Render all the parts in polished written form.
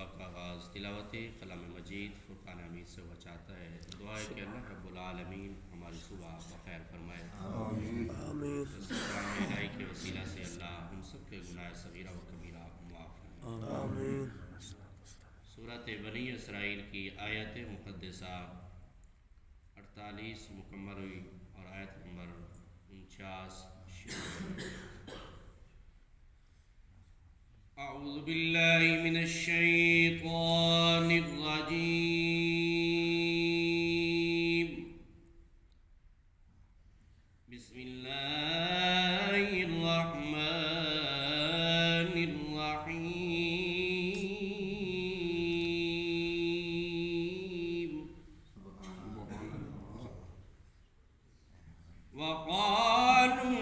صبح کا آغاز تلاوت کلام مجید فرقان حمید سے ہوا چاہتا ہے. دعا ہے کہ اللہ رب العالمین ہماری صبح بخیر فرمائے. آمین. اس کلام الہی کے وسیلہ سے اللہ ہم سب کے گناہ صغیرہ و کبیرہ معاف فرمائے. آمین. سورۃ بنی اسرائیل کی آیت مقدسہ 48 مکمل ہوئی اور آیت نمبر 49 اعوذ باللہ من الشیطان الرجیم. بسم اللہ الرحمن الرحیم. وقالوا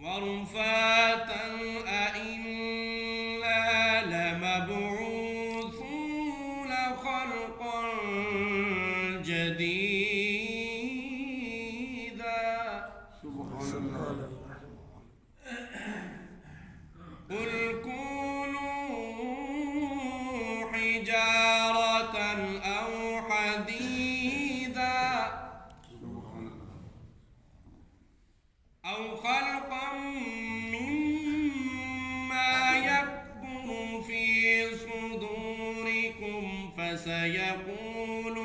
ورفاتا أئنا لمبعوثون خلقا جديدا. قل كونوا حجارة أو حديدا أو خلقا مما يكبر في صدوركم فسيقولون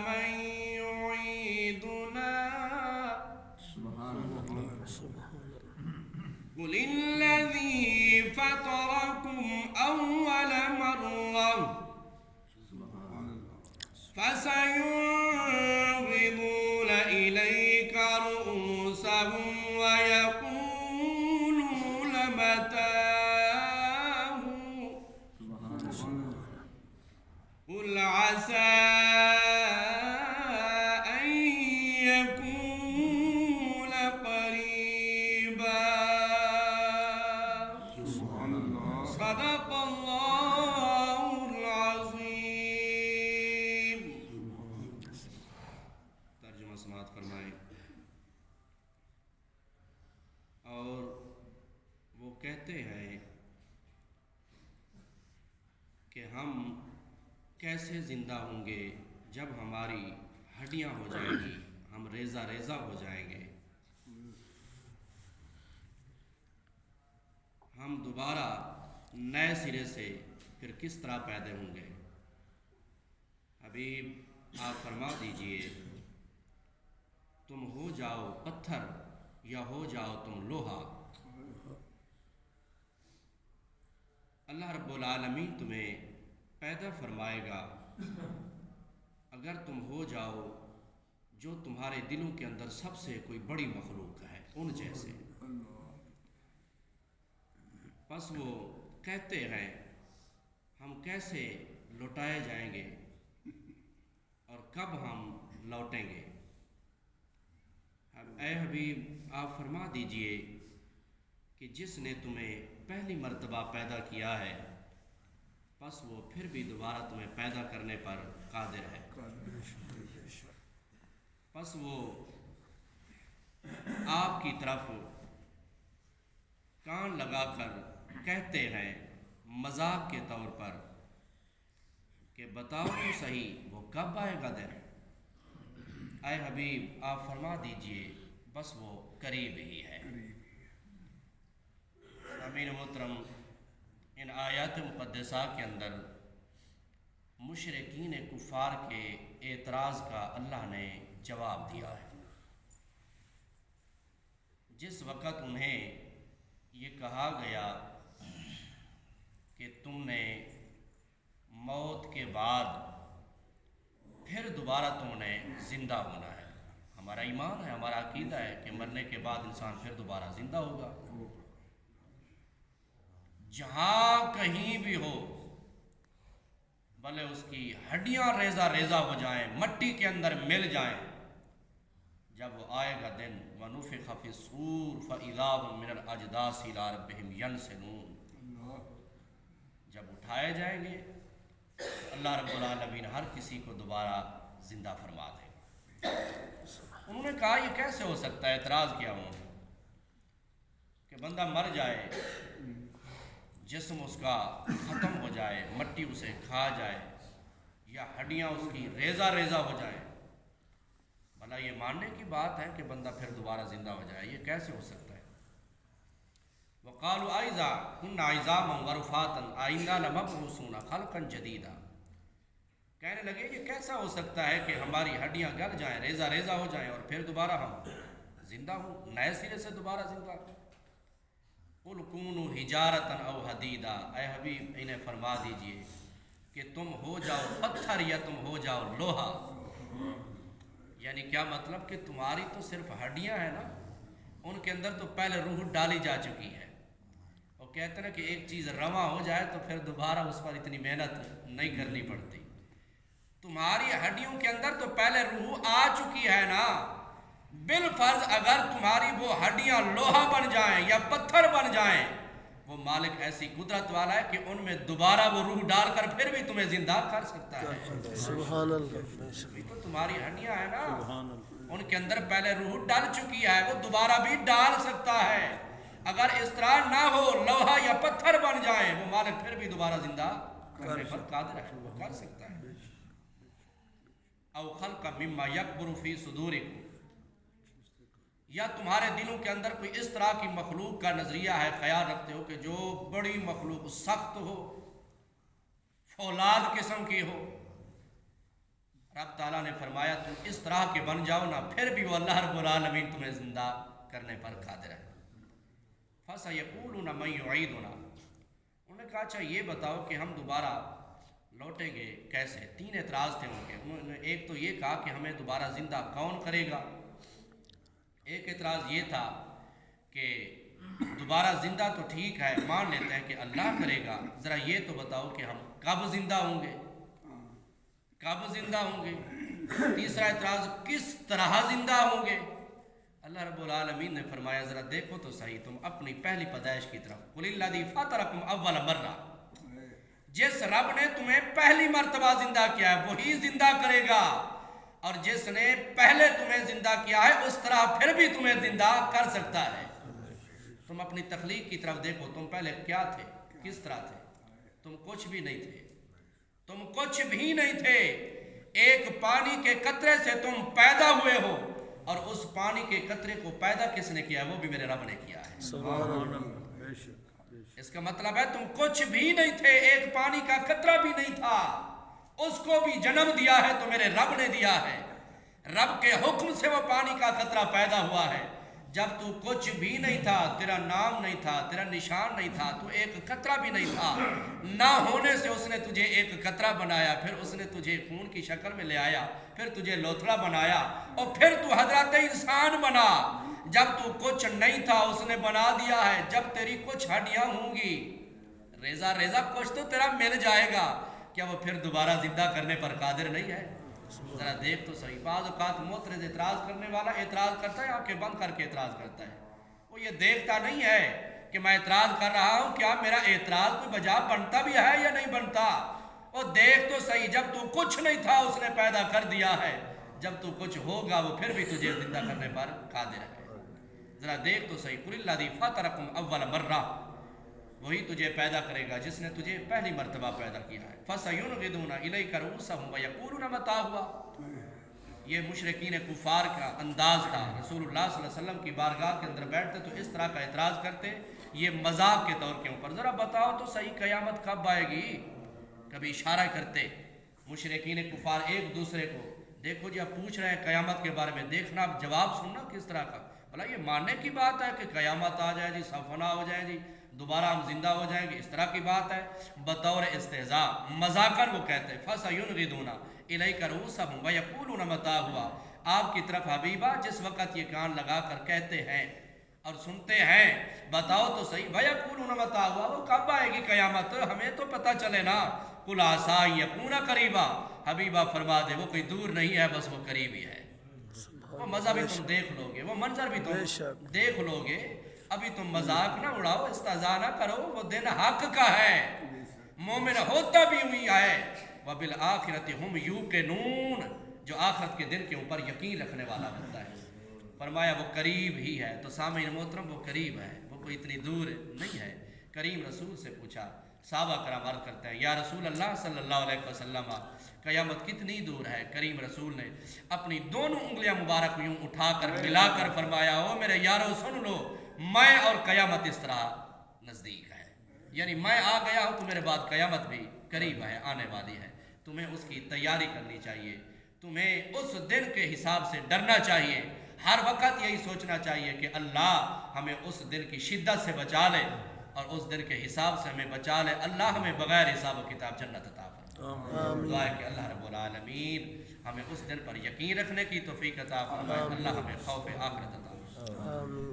من يعيدنا قل الذي فطركم أول مرة فسينغضون إليك رؤوسهم ويقولون متاه قل عسى أن يكون قريبا. صدق الله العظيم. ترجمہ سماعت فرمائیں. اور وہ کہتے ہیں کہ ہم کیسے زندہ ہوں گے جب ہماری ہڈیاں ہو جائیں گی، ہم ریزہ ریزہ ہو جائیں گے. ہم دوبارہ نئے سرے سے پھر کس طرح پیدا ہوں گے؟ حبیب آپ فرما دیجئے تم ہو جاؤ پتھر یا ہو جاؤ تم لوہا. اللہ رب العالمین تمہیں پیدا فرمائے گا اگر تم ہو جاؤ جو تمہارے دلوں کے اندر سب سے کوئی بڑی مخلوق ہے ان جیسے. پس وہ کہتے ہیں ہم کیسے لوٹائے جائیں گے اور کب ہم لوٹیں گے؟ اے حبیب آپ فرما دیجئے کہ جس نے تمہیں پہلی مرتبہ پیدا کیا ہے پس وہ پھر بھی دوبارہ تمہیں پیدا کرنے پر قادر ہے. پس وہ آپ کی طرف کان لگا کر کہتے ہیں مذاق کے طور پر کہ بتاؤ تو صحیح وہ کب آئے گا دن؟ اے حبیب آپ فرما دیجئے بس وہ قریب ہی ہے. امین محترم، ان آیات مقدسہ کے اندر مشرکین کفار کے اعتراض کا اللہ نے جواب دیا ہے. جس وقت انہیں یہ کہا گیا کہ تم نے موت کے بعد پھر دوبارہ تم نے زندہ ہونا ہے. ہمارا ایمان ہے، ہمارا عقیدہ ہے کہ مرنے کے بعد انسان پھر دوبارہ زندہ ہوگا. جہاں کہیں بھی ہو بھلے اس کی ہڈیاں ریزہ ریزہ ہو جائیں، مٹی کے اندر مل جائیں، جب وہ آئے گا دن وَنُفِخَ فِي الصُّورِ فَإِذَا هُم مِّنَ الْأَجْدَاثِ إِلَىٰ رَبِّهِمْ يَنْسِلُونَ، جب اٹھائے جلائے جائیں گے اللہ رب العالمین ہر کسی کو دوبارہ زندہ فرما دے گا۔ انہوں نے کہا یہ کیسے ہو سکتا ہے؟ اعتراض کیا انہوں نے کہ بندہ مر جائے، جسم اس کا ختم ہو جائے، مٹی اسے کھا جائے یا ہڈیاں اس کی ریزہ ریزہ ہو جائیں، بھلا یہ ماننے کی بات ہے کہ بندہ پھر دوبارہ زندہ ہو جائے؟ یہ کیسے ہو سکتا ہے؟ وقالوا اذا كنا عظاما ورفاتا ائنا لمبعوثون خلقا جديدا، کہنے لگے یہ کیسا ہو سکتا ہے کہ ہماری ہڈیاں گل جائیں، ریزہ ریزہ ہو جائیں اور پھر دوبارہ ہم زندہ ہوں، نئے سرے سے دوبارہ زندہ۔ قل کونوا حجارتا او حدیدا، اے حبیب انہیں فرما دیجئے کہ تم ہو جاؤ پتھر یا تم ہو جاؤ لوہا۔ یعنی کیا مطلب کہ تمہاری تو صرف ہڈیاں ہیں نا، ان کے اندر تو پہلے روح ڈالی جا چکی ہے۔ وہ کہتے ہیں کہ ایک چیز رواں ہو جائے تو پھر دوبارہ اس پر اتنی محنت نہیں کرنی پڑتی۔ تمہاری ہڈیوں کے اندر تو پہلے روح آ چکی ہے نا، بالفرض اگر تمہاری وہ ہڈیاں لوہا بن جائیں یا پتھر بن جائیں، وہ مالک ایسی قدرت والا ہے کہ ان میں دوبارہ وہ روح ڈال کر پھر بھی تمہیں زندہ کر سکتا ہے۔ سبحان اللہ، یہ تو تمہاری ہڈیاں ہیں نا، ان کے اندر پہلے روح ڈال چکی ہے، وہ دوبارہ بھی ڈال سکتا ہے۔ اگر اس طرح نہ ہو، لوہا یا پتھر بن جائیں، وہ مالک پھر بھی دوبارہ زندہ کرنے پر قادر ہے، وہ کر سکتا ہے۔ او خلق مما یکبر فی صدورکم، یا تمہارے دلوں کے اندر کوئی اس طرح کی مخلوق کا نظریہ ہے، خیال رکھتے ہو کہ جو بڑی مخلوق سخت ہو، فولاد قسم کی ہو، رب تعالیٰ نے فرمایا تم اس طرح کے بن جاؤ نا، پھر بھی وہ اللہ رب العالمین تمہیں زندہ کرنے پر قادر ہے۔ فَسَيَقُولُونَ مَن يُعِيدُنَا، انہوں نے کہا اچھا یہ بتاؤ کہ ہم دوبارہ لوٹیں گے کیسے؟ تین اعتراض تھے ان کے۔ انہوں نے ایک تو یہ کہا کہ ہمیں دوبارہ زندہ کون کرے گا، ایک اعتراض یہ تھا کہ دوبارہ زندہ تو ٹھیک ہے مان لیتے ہیں کہ اللہ کرے گا، ذرا یہ تو بتاؤ کہ ہم کب زندہ ہوں گے، کب زندہ ہوں گے۔ تیسرا اعتراض کس طرح زندہ ہوں گے۔ اللہ رب العالمین نے فرمایا ذرا دیکھو تو صحیح تم اپنی پہلی پیدائش کی طرف، قل الذی فطرکم اول مرہ، جس رب نے تمہیں پہلی مرتبہ زندہ کیا ہے وہی زندہ کرے گا، اور جس نے پہلے تمہیں زندہ کیا ہے اس طرح پھر بھی تمہیں زندہ کر سکتا ہے۔ تم اپنی تخلیق کی طرف دیکھو، تم پہلے کیا تھے، کس طرح تھے؟ تم کچھ بھی نہیں تھے، تم کچھ بھی نہیں تھے، ایک پانی کے قطرے سے تم پیدا ہوئے ہو، اور اس پانی کے قطرے کو پیدا کس نے کیا ہے؟ وہ بھی میرے رب نے کیا ہے۔ سبحان اللہ۔ اس کا مطلب ہے تم کچھ بھی نہیں تھے، ایک پانی کا قطرہ بھی نہیں تھا، اس کو بھی جنم دیا ہے تو میرے رب نے دیا ہے، رب کے حکم سے وہ پانی کا قطرہ پیدا ہوا ہے۔ جب تو کچھ بھی نہیں تھا، تیرا نام نہیں تھا، تیرا نشان نہیں تھا، تو ایک قطرہ بھی نہیں تھا، نہ ہونے سے اس نے تجھے ایک قطرہ بنایا، پھر اس نے تجھے خون کی شکل میں لے آیا، پھر تجھے لوتھڑا بنایا، اور پھر تو حضرت انسان بنا۔ جب تو کچھ نہیں تھا اس نے بنا دیا ہے، جب تیری کچھ ہڈیاں ہوں گی، ریزہ ریزہ کچھ تو تیرا مل جائے گا، کیا وہ پھر دوبارہ زندہ کرنے پر قادر نہیں ہے؟ ذرا دیکھ تو صحیح۔ بعض اوقات معترض اعتراض کرنے والا اعتراض کرتا ہے، آنکھیں بند کر کے اعتراض کرتا ہے، وہ یہ دیکھتا نہیں ہے کہ میں اعتراض کر رہا ہوں، کیا میرا اعتراض کوئی بجا بنتا بھی ہے یا نہیں بنتا۔ وہ دیکھ تو صحیح، جب تو کچھ نہیں تھا اس نے پیدا کر دیا ہے، جب تو کچھ ہوگا وہ پھر بھی تجھے زندہ کرنے پر قادر ہے۔ ذرا دیکھ تو صحیح، قل الذی فطرکم اول مرہ، وہی تجھے پیدا کرے گا جس نے تجھے پہلی مرتبہ پیدا کیا ہے۔ فَسَيُنْغِضُونَ إِلَيْكَ رُؤُوسَهُمْ وَيَقُولُونَ مَتَىٰ هُوَ، یہ مشرکین کفار کا انداز تھا۔ رسول اللہ صلی اللہ علیہ وسلم کی بارگاہ کے اندر بیٹھتے تو اس طرح کا اعتراض کرتے، یہ مذاق کے طور کے اوپر، ذرا بتاؤ تو صحیح قیامت کب آئے گی۔ کبھی اشارہ کرتے مشرکین کفار ایک دوسرے کو، دیکھو جی آپ پوچھ رہے ہیں قیامت کے بارے میں، دیکھنا اب جواب سننا کس طرح کا۔ بھلا یہ ماننے کی بات ہے کہ قیامت آ جائے جی، سب فنا ہو جائے جی، دوبارہ ہم زندہ ہو جائیں گے، اس طرح کی بات ہے؟ بطور استہزاء مذاقاً وہ کہتے فَسَيُنْغِضُونَ إِلَيْكَ رُؤُوسَهُمْ وَيَقُولُونَ مَتَىٰ هُوَ، آپ کی طرف حبیبہ جس وقت یہ کان لگا کر کہتے ہیں اور سنتے ہیں، بتاؤ تو صحیح، وَيَقُولُونَ مَتَىٰ هُوَ، وہ کب آئے گی قیامت، ہمیں تو پتہ چلے نا۔ قُلْ عَسَىٰ أَن يَكُونَ قَرِيبًا، حبیبہ فرما دے وہ کوئی دور نہیں ہے، بس وہ قریب ہی ہے۔ وہ مزہ بھی تم دیکھ لو گے، وہ منظر بھی تم دیکھ لو گے، ابھی تم مذاق نہ اڑاؤ، استہزاء نہ کرو، وہ دن حق کا ہے، مومن ہوتا بھی ہوئی ہے وبالآخرۃ ہم یوقنون، جو آخرت کے دن کے اوپر یقین رکھنے والا ہوتا ہے۔ فرمایا وہ قریب ہی ہے۔ تو سامعین محترم وہ قریب ہے، وہ کوئی اتنی دور نہیں ہے۔ کریم رسول سے پوچھا، صحابہ کرام عرض کرتے ہیں یا رسول اللہ صلی اللہ علیہ وسلم قیامت کتنی دور ہے؟ کریم رسول نے اپنی دونوں انگلیاں مبارک یوں اٹھا کر ملا کر فرمایا، او میرے یارو سن لو، میں اور قیامت اس طرح نزدیک ہے، یعنی میں آ گیا ہوں تو میرے بعد قیامت بھی قریب ہے، آنے والی ہے۔ تمہیں اس کی تیاری کرنی چاہیے، تمہیں اس دن کے حساب سے ڈرنا چاہیے، ہر وقت یہی سوچنا چاہیے کہ اللہ ہمیں اس دن کی شدت سے بچا لے اور اس دن کے حساب سے ہمیں بچا لے، اللہ ہمیں بغیر حساب و کتاب جنت عطا فرمائے۔ دعا ہے کہ اللہ رب العالمین ہمیں اس دن پر یقین رکھنے کی توفیق عطا فرمائے، اللہ ہمیں خوف آخرت عطا فرمائے۔